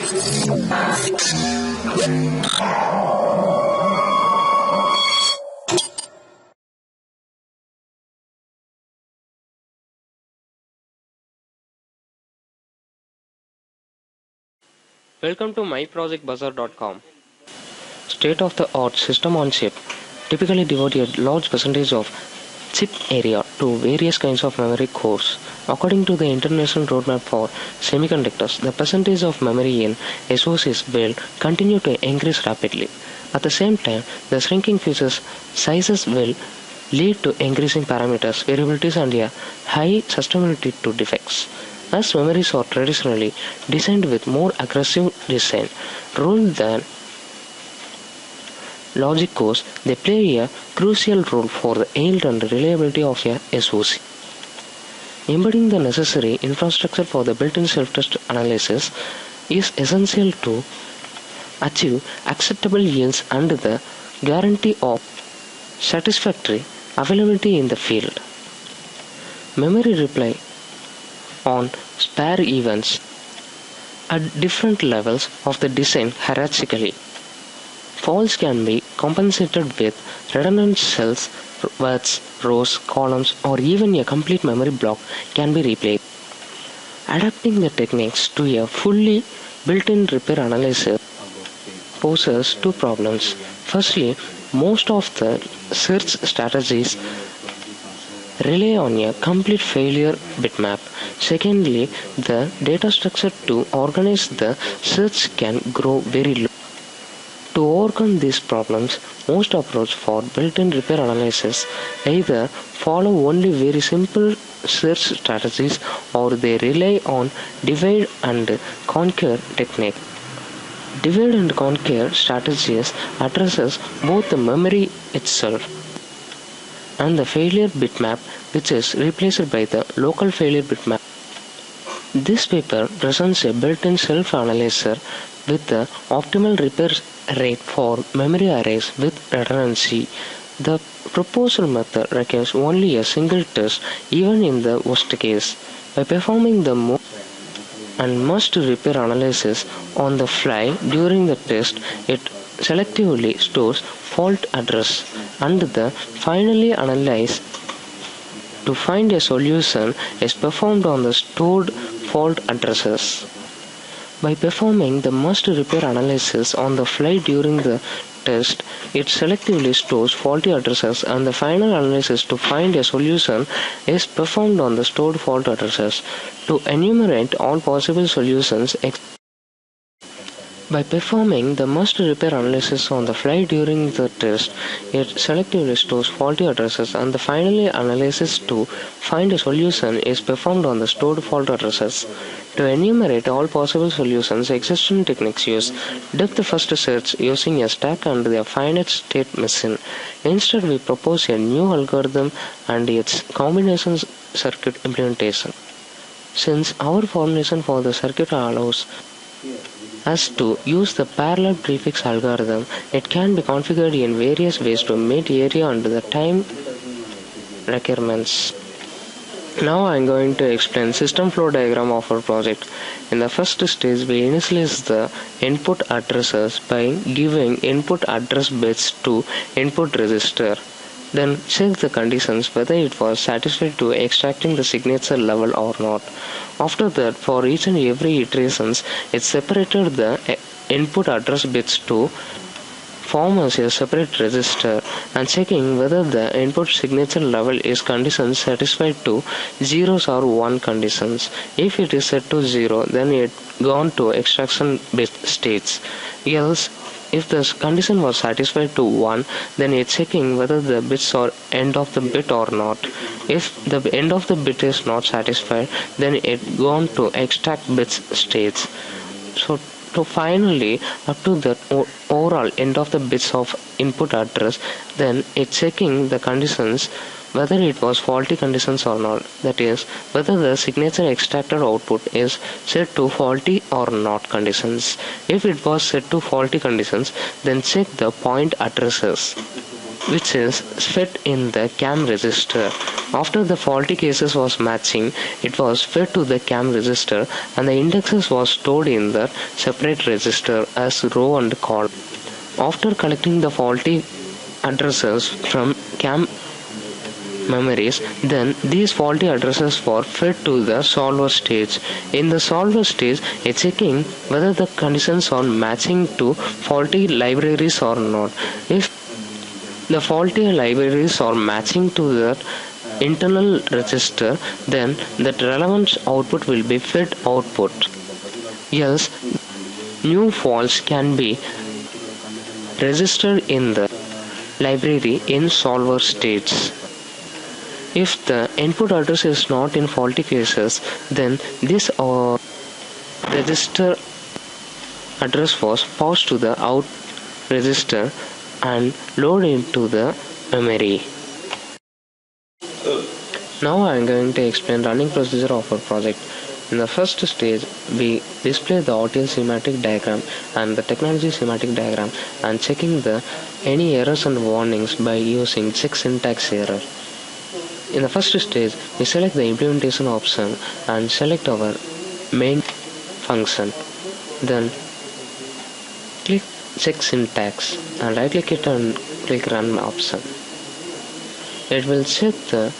Welcome to myprojectbuzzer.com. State-of-the-art system on chip typically devote a large percentage of chip area to various kinds of memory cores. According to the International Roadmap for Semiconductors, the percentage of memory in SoCs built continue to increase rapidly. At the same time, the shrinking feature sizes will lead to increasing parameters, variabilities, and a high susceptibility to defects. As memories are traditionally designed with more aggressive design rule than logic cores, they play a crucial role for the yield and reliability of a SoC. Embedding the necessary infrastructure for the built-in self-test analysis is essential to achieve acceptable yields and the guarantee of satisfactory availability in the field. Memory reply on spare events at different levels of the design hierarchically. Faults can be compensated with redundant cells, words, rows, columns, or even a complete memory block can be replaced. Adapting the techniques to a fully built-in repair analyzer poses two problems. Firstly, most of the search strategies rely on a complete failure bitmap. Secondly, the data structure to organize the search can grow very low. To overcome these problems, most approaches for built-in repair analysis either follow only very simple search strategies or they rely on divide and conquer technique. Divide and conquer strategies addresses both the memory itself and the failure bitmap, which is replaced by the local failure bitmap. This paper presents a built-in self-analyzer with the optimal repair rate for memory arrays with redundancy. The proposed method requires only a single test even in the worst case. By performing the and must repair analysis on the fly during the test, it selectively stores fault address and the finally analyze to find a solution is performed on the stored fault addresses. By performing the must repair analysis on the fly during the test, it selectively stores faulty addresses and the final analysis to find a solution is performed on the stored fault addresses. To enumerate all possible solutions, by performing the must repair analysis on the fly during the test, it selectively stores faulty addresses and the final analysis to find a solution is performed on the stored fault addresses. To enumerate all possible solutions, existing techniques use depth first search using a stack and a finite state machine. Instead, we propose a new algorithm and its combination circuit implementation. Since our formulation for the circuit allows us to use the parallel prefix algorithm, it can be configured in various ways to meet area and the time requirements. Now I am going to explain system flow diagram of our project. In the first stage, we initialize the input addresses by giving input address bits to input register. Then check the conditions whether it was satisfied to extracting the signature level or not. After that, for each and every iterations, it separated the input address bits to form as a separate register and checking whether the input signature level is conditions satisfied to zeros or 1 conditions. If it is set to 0, then it gone to extraction bit states. Else, if the condition was satisfied to 1, then it's checking whether the bits are end of the bit or not. If the end of the bit is not satisfied, then it gone to extract bits states. So finally, up to the overall end of the bits of input address, then it's checking the conditions whether it was faulty conditions or not. That is, whether the signature extracted output is set to faulty or not conditions. If it was set to faulty conditions, then check the point addresses. which is fed in the CAM register. After the faulty cases was matching, it was fed to the CAM register and the indexes was stored in the separate register as row and column. After collecting the faulty addresses from CAM memories, then these faulty addresses were fed to the solver stage. In the solver stage, it's checking whether the conditions are matching to faulty libraries or not. If the faulty libraries are matching to the internal register, then that relevant output will be fed output. Else, new faults can be registered in the library in solver stage. If the input address is not in faulty cases, then this register address was passed to the out register and loaded into the memory. Now I am going to explain running procedure of our project. In the first stage, we display the RTL schematic diagram and the technology schematic diagram and checking any errors and warnings by using check syntax error. In the first stage, we select the implementation option and select our main function. Then click check syntax and right click it and click run option. It will check the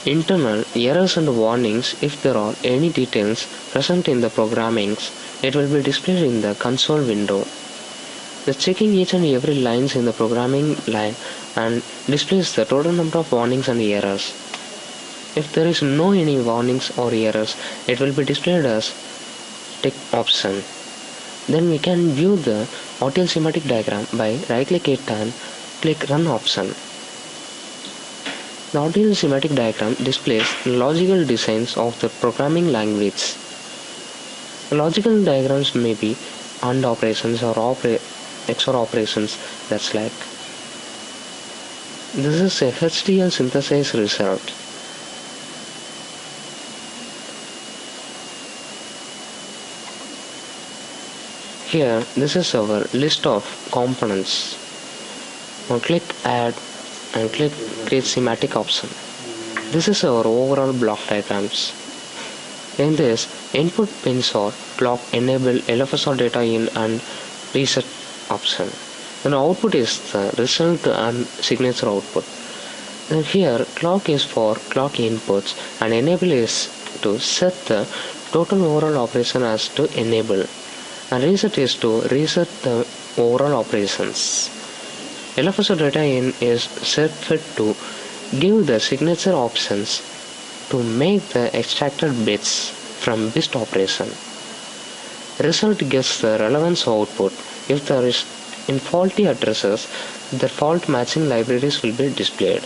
internal errors and warnings. If there are any details present in the programmings, it will be displayed in the console window. The checking each and every lines in the programming line and displays the total number of warnings and errors. If there is no any warnings or errors, it will be displayed as tick option. Then we can view the RTL schematic diagram by right click it and click run option. The RTL schematic diagram displays logical designs of the programming language. Logical diagrams may be AND operations or XOR operations. That's like this is a HDL synthesized result. Here, this is our list of components. Now click add and click create schematic option. This is our overall block diagrams. In this, input pins are clock, enable, LFSR data in and reset option. Then output is the result and signature output. Then here clock is for clock inputs and enable is to set the total overall operation as to enable and reset is to reset the overall operations. LFSR data in is set fit to give the signature options to make the extracted bits from bit operation. Result gets the relevance output. If there is in faulty addresses, the fault matching libraries will be displayed.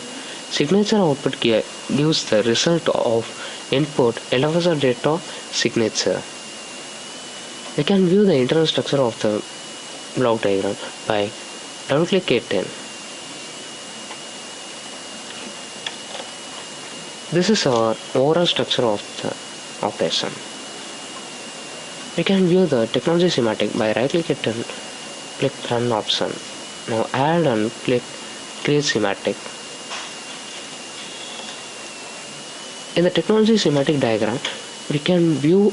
Signature output gives the result of input LFSR data signature. We can view the internal structure of the block diagram by double click it in. This is our overall structure of the operation. We can view the technology schematic by right click it and click run option. Now add and click create schematic. In the technology schematic diagram, we can view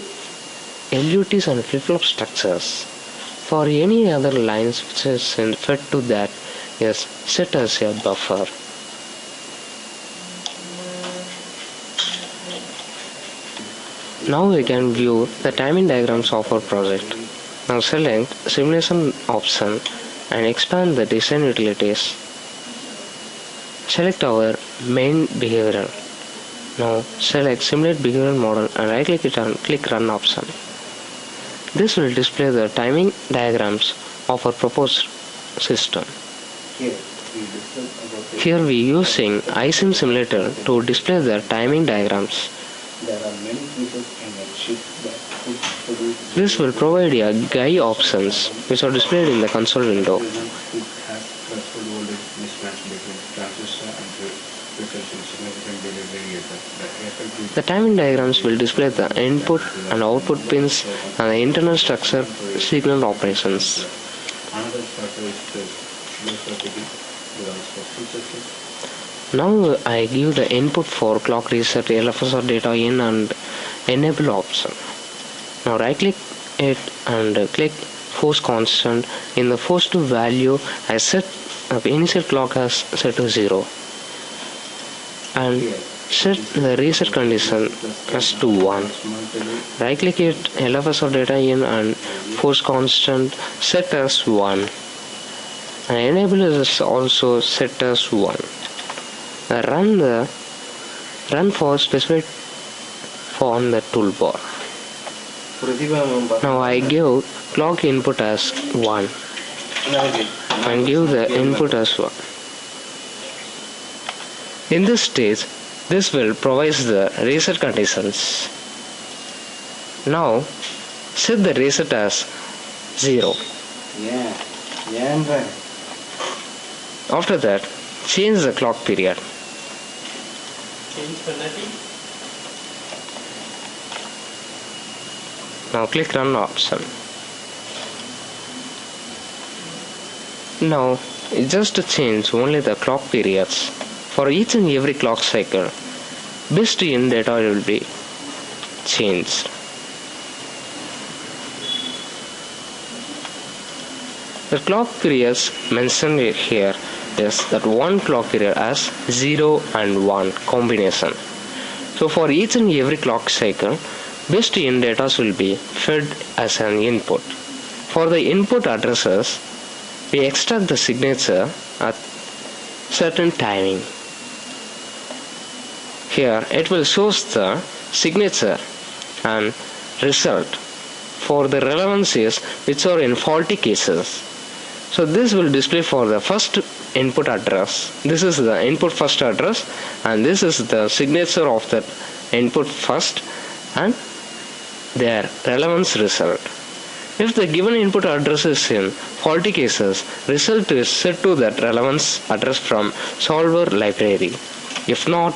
LUTs and flip-flop structures. For any other lines which is fed to that is set as a buffer. Now we can view the timing diagrams of our project. Now select simulation option and expand the design utilities. Select our main behavioral. Now select simulate behavioral model and right click it and click run option. This will display the timing diagrams of our proposed system. Here we using iSim simulator to display the timing diagrams. There are many features in a chip that could produce. This will provide a GUI options which are displayed in the console window. It has threshold voltage mismatch between transistor and results in significant delay variation. The timing diagrams will display the input and output pins and the internal structure signal operations. Another factor is the low circuiting. Now I give the input for clock reset LFSR data in and enable option. Now right click it and click force constant. In the first value I set initial clock as set to 0 and set the reset condition as to 1. Right click it, LFSR data in and force constant set as 1 and enable is also set as 1. Run for specified on the toolbar. Now I give clock input as 1 and give the input as 1. In this stage, this will provide the reset conditions. Now set the reset as 0. After that, change the clock period. Now click run option. Now just change only the clock periods. For each and every clock cycle, best in data will be changed. The clock periods mentioned here is that one clock period has 0 and 1 combination. So for each and every clock cycle, best in data will be fed as an input. For the input addresses, we extract the signature at certain timing. Here it will show the signature and result for the relevancies which are in faulty cases. So this will display for the first input address. This is the input first address and this is the signature of that input first and their relevance result. If the given input address is in faulty cases, result is set to that relevance address from solver library. If not,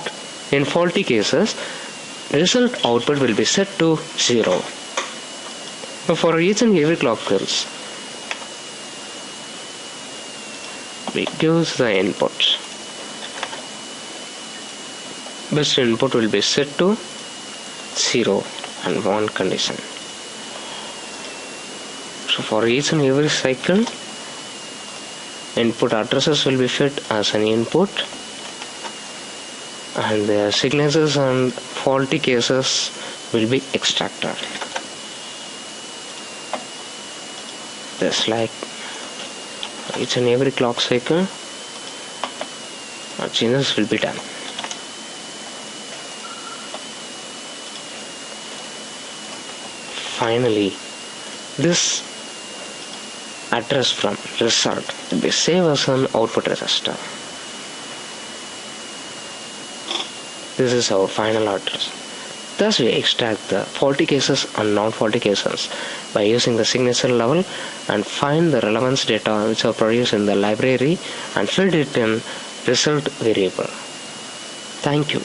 in faulty cases, result output will be set to 0. So for each and every clock pulse, we give the inputs. Best input will be set to 0 and 1 condition. So for each and every cycle, input addresses will be fed as an input and their signatures and faulty cases will be extracted. Just like each and every clock cycle, changes will be done. Finally, this address from result will be saved as an output register. This is our final address. Thus we extract the faulty cases and non-faulty cases by using the signature level and find the relevance data which are produced in the library and fill it in result variable. Thank you.